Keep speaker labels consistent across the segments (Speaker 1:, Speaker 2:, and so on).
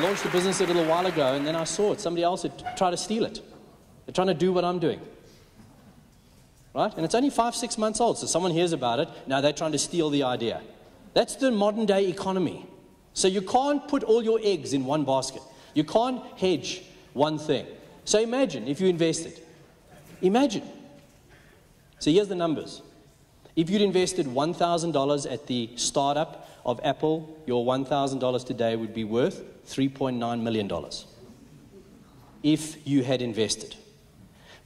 Speaker 1: launched a business a little while ago, and then I saw it. Somebody else had tried to steal it. They're trying to do what I'm doing. Right? And it's only 5-6 months old, so someone hears about it. Now they're trying to steal the idea. That's the modern day economy. So you can't put all your eggs in one basket. You can't hedge one thing. So imagine if you invested. Imagine. So here's the numbers. If you'd invested $1,000 at the startup of Apple, your $1,000 today would be worth $3.9 million. If you had invested.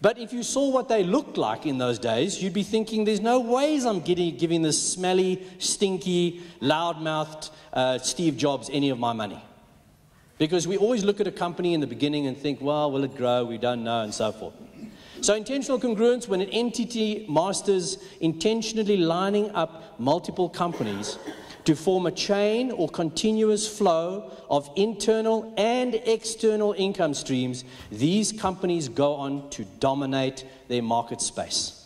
Speaker 1: But if you saw what they looked like in those days, you'd be thinking, there's no ways I'm giving this smelly, stinky, loud-mouthed Steve Jobs any of my money. Because we always look at a company in the beginning and think, well, will it grow? We don't know, and so forth. So intentional congruence, when an entity masters intentionally lining up multiple companies to form a chain or continuous flow of internal and external income streams, these companies go on to dominate their market space.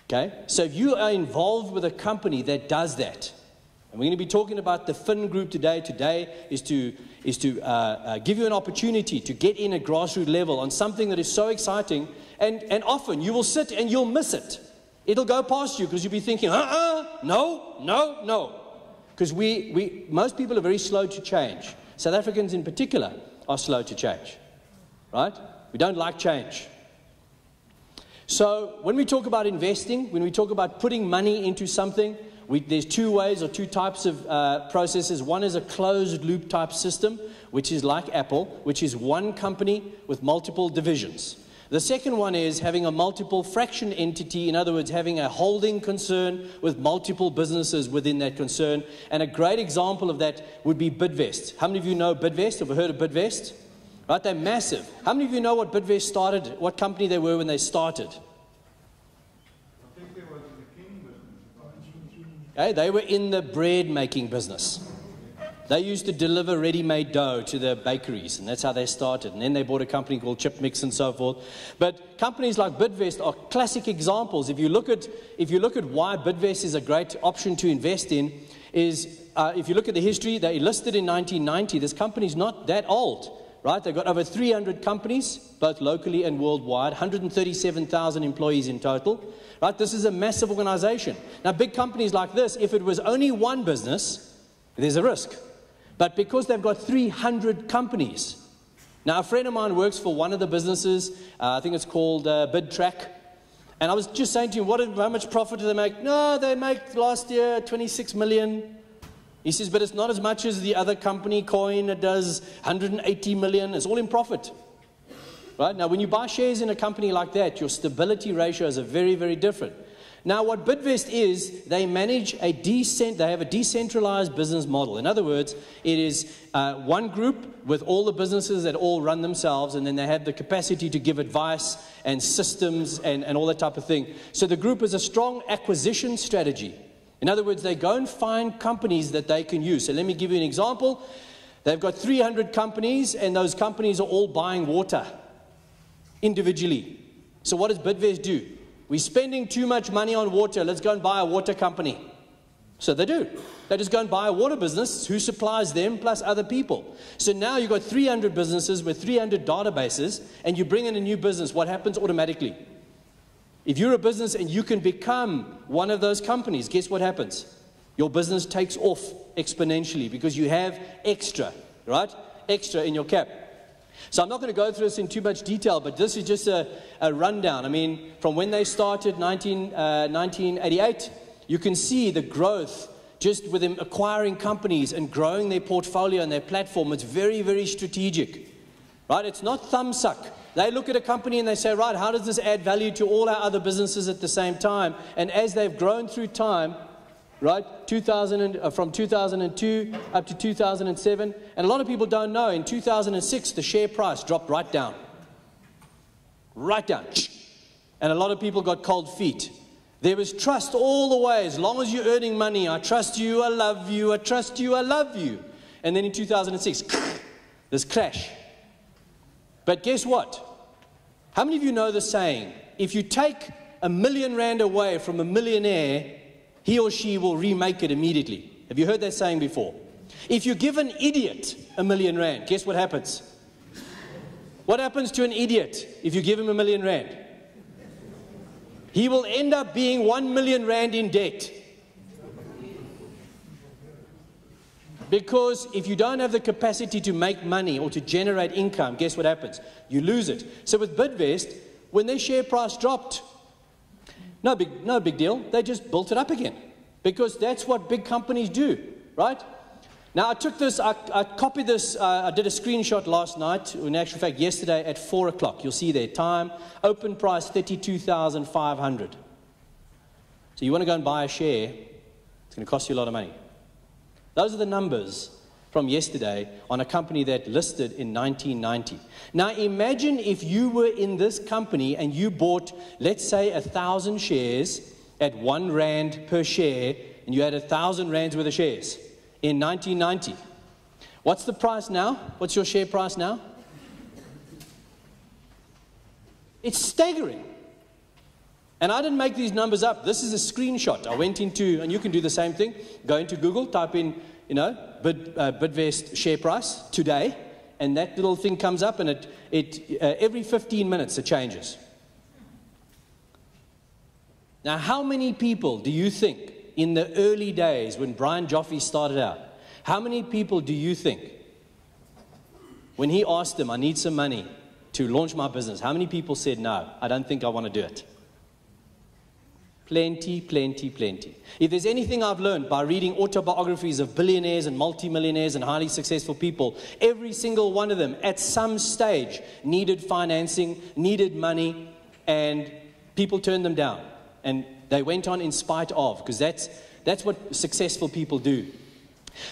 Speaker 1: Okay? So if you are involved with a company that does that, and we're going to be talking about the FinGroup today. Today is to give you an opportunity to get in at grassroots level on something that is so exciting, and often you will sit and you'll miss it. It'll go past you because you'll be thinking, no. Because most people are very slow to change. South Africans in particular are slow to change, right? We don't like change. So when we talk about investing, when we talk about putting money into something, there's two ways or two types of processes. One is a closed loop type system, which is like Apple, which is one company with multiple divisions. The second one is having a multiple fraction entity, in other words, having a holding concern with multiple businesses within that concern. And a great example of that would be Bidvest. How many of you know Bidvest? Have you heard of Bidvest? Right, they're massive. How many of you know what Bidvest started, what company they were when they started?
Speaker 2: I think they were in the king business.
Speaker 1: Okay, they were in the bread making business. They used to deliver ready-made dough to the bakeries, and that's how they started. And then they bought a company called Chip Mix and so forth. But companies like Bidvest are classic examples. If you look at why Bidvest is a great option to invest in, is if you look at the history, they listed in 1990. This company's not that old, right? They've got over 300 companies, both locally and worldwide, 137,000 employees in total. Right? This is a massive organization. Now, big companies like this, if it was only one business, there's a risk. But because they've got 300 companies. Now, a friend of mine works for one of the businesses. I think it's called BidTrack. And I was just saying to him, how much profit do they make? No, they make last year 26 million. He says, but it's not as much as the other company, Coin. It does 180 million. It's all in profit. Right? Now, when you buy shares in a company like that, your stability ratios are very, very different. Now, what Bidvest is, they have a decentralized business model. In other words, it is one group with all the businesses that all run themselves, and then they have the capacity to give advice and systems and all that type of thing. So the group is a strong acquisition strategy. In other words, they go and find companies that they can use. So let me give you an example. They've got 300 companies, and those companies are all buying water individually. So what does Bidvest do? We're spending too much money on water. Let's go and buy a water company. So they do. They just go and buy a water business who supplies them plus other people. So now you've got 300 businesses with 300 databases, and you bring in a new business. What happens automatically? If you're a business and you can become one of those companies, guess what happens? Your business takes off exponentially because you have extra, right? Extra in your cap. So I'm not going to go through this in too much detail, but this is just a rundown. I mean, from when they started, 1988, you can see the growth just with them acquiring companies and growing their portfolio and their platform. It's very, very strategic, right? It's not thumbsuck. They look at a company and they say, right, how does this add value to all our other businesses at the same time? And as they've grown through time, right, from 2002 up to 2007, and a lot of people don't know, in 2006, the share price dropped right down. Right down. And a lot of people got cold feet. There was trust all the way. As long as you're earning money, I trust you, I love you, I trust you, I love you. And then in 2006, this crash. But guess what? How many of you know the saying, if you take R1 million away from a millionaire, he or she will remake it immediately? Have you heard that saying before? If you give an idiot R1,000,000, guess what happens? What happens to an idiot if you give him R1,000,000? He will end up being R1,000,000 in debt. Because if you don't have the capacity to make money or to generate income, guess what happens? You lose it. So with Bidvest, when their share price dropped, no big deal. They just built it up again. Because that's what big companies do, right? Now I took this, I copied this, I did a screenshot last night, in actual fact yesterday at 4 o'clock. You'll see there, time, open price 32,500. So you want to go and buy a share, it's going to cost you a lot of money. Those are the numbers from yesterday on a company that listed in 1990. Now imagine if you were in this company and you bought, let's say, 1,000 shares at R1 per share, and you had 1,000 rands worth of shares in 1990. What's the price now? What's your share price now? It's staggering. And I didn't make these numbers up. This is a screenshot. I went into, and you can do the same thing, go into Google, type in, Bidvest share price today, and that little thing comes up, and every 15 minutes it changes. Now, how many people do you think in the early days when Brian Joffe started out, how many people do you think, when he asked them, I need some money to launch my business, how many people said, no, I don't think I want to do it? Plenty, plenty, plenty. If there's anything I've learned by reading autobiographies of billionaires and multimillionaires and highly successful people, every single one of them at some stage needed financing, needed money, and people turned them down. And they went on in spite of, because that's what successful people do.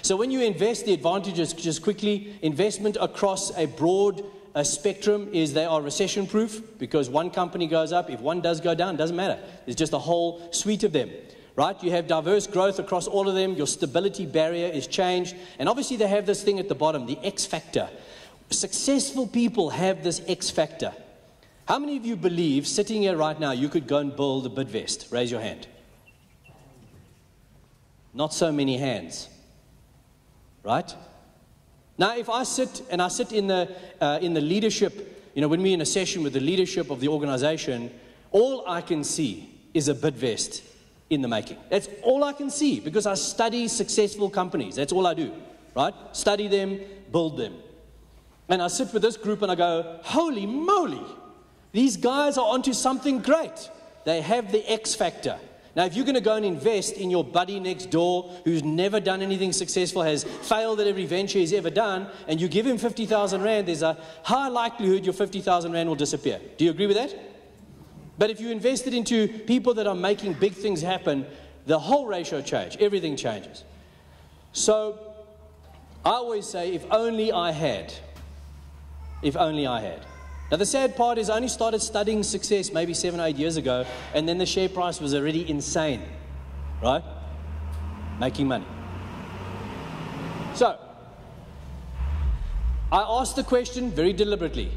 Speaker 1: So when you invest, the advantages, just quickly, investment across a broad spectrum is they are recession proof, because one company goes up, if one does go down, it doesn't matter. There's just a whole suite of them, right? You have diverse growth across all of them. Your stability barrier is changed. And obviously they have this thing at the bottom, the X factor. Successful people have this X factor. How many of you believe, sitting here right now, you could go and build a Bidvest? Raise your hand. Not so many hands, right? Now, if I sit in the leadership, when we're in a session with the leadership of the organization, all I can see is a Bidvest in the making. That's all I can see, because I study successful companies. That's all I do, right? Study them, build them. And I sit with this group and I go, holy moly, these guys are onto something great. They have the X factor. Now, if you're going to go and invest in your buddy next door who's never done anything successful, has failed at every venture he's ever done, and you give him 50,000 rand, there's a high likelihood your 50,000 rand will disappear. Do you agree with that? But if you invest it into people that are making big things happen, the whole ratio changes. Everything changes. So I always say, if only I had. If only I had. Now, the sad part is I only started studying success maybe 7 or 8 years ago, and then the share price was already insane, right? Making money. So, I asked the question very deliberately.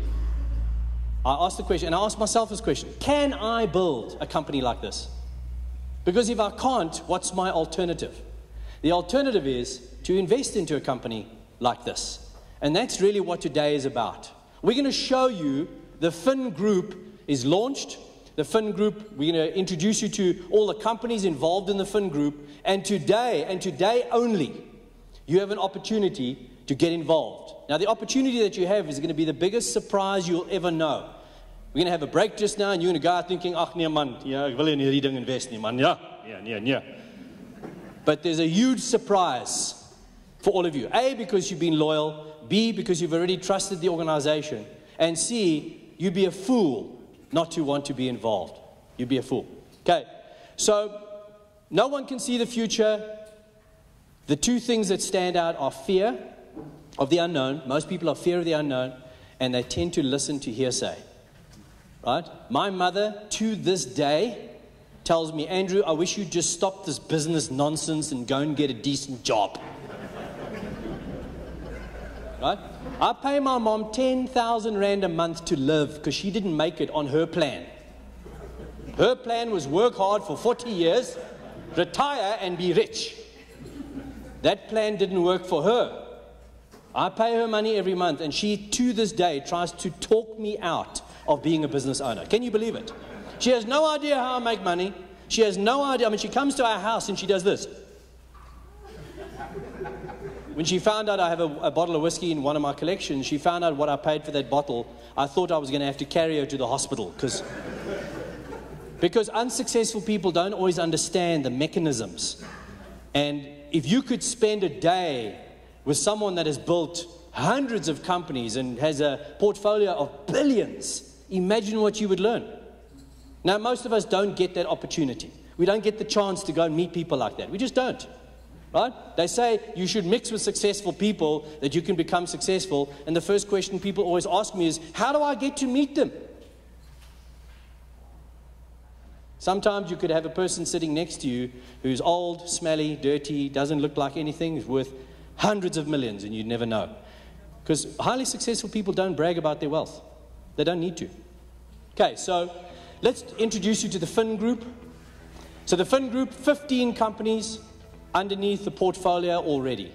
Speaker 1: I asked the question, and I asked myself this question: can I build a company like this? Because if I can't, what's my alternative? The alternative is to invest into a company like this. And that's really what today is about. We're going to show you the FinGroup is launched. The FinGroup, we're going to introduce you to all the companies involved in the FinGroup. And today only, you have an opportunity to get involved. Now, the opportunity that you have is going to be the biggest surprise you'll ever know. We're going to have a break just now, and you're going to go out thinking, ach nee man, ja, ek wil in hierdie ding invest nie man, ja. But there's a huge surprise for all of you. A, because you've been loyal. B, because you've already trusted the organization. And C, you'd be a fool not to want to be involved. You'd be a fool. Okay, so no one can see the future. The two things that stand out are fear of the unknown. Most people are fear of the unknown, and they tend to listen to hearsay. Right? My mother, to this day, tells me, Andrew, I wish you'd just stop this business nonsense and go and get a decent job. Right? I pay my mom 10,000 rand a month to live because she didn't make it on her plan. Her plan was work hard for 40 years, retire and be rich. That plan didn't work for her. I pay her money every month, and she, to this day, tries to talk me out of being a business owner. Can you believe it? She has no idea how I make money. She has no idea. I mean, she comes to our house and she does this. When she found out I have a bottle of whiskey in one of my collections, she found out what I paid for that bottle. I thought I was going to have to carry her to the hospital because unsuccessful people don't always understand the mechanisms. And if you could spend a day with someone that has built hundreds of companies and has a portfolio of billions, imagine what you would learn. Now, most of us don't get that opportunity. We don't get the chance to go and meet people like that. We just don't. Right? They say you should mix with successful people that you can become successful. And the first question people always ask me is, how do I get to meet them? Sometimes you could have a person sitting next to you who's old, smelly, dirty, doesn't look like anything, is worth hundreds of millions, and you'd never know. Because highly successful people don't brag about their wealth. They don't need to. Okay, so let's introduce you to the FinGroup. So the FinGroup, 15 companies underneath the portfolio already.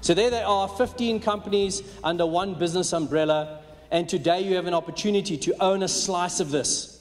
Speaker 1: So there they are, 15 companies under one business umbrella, and today you have an opportunity to own a slice of this.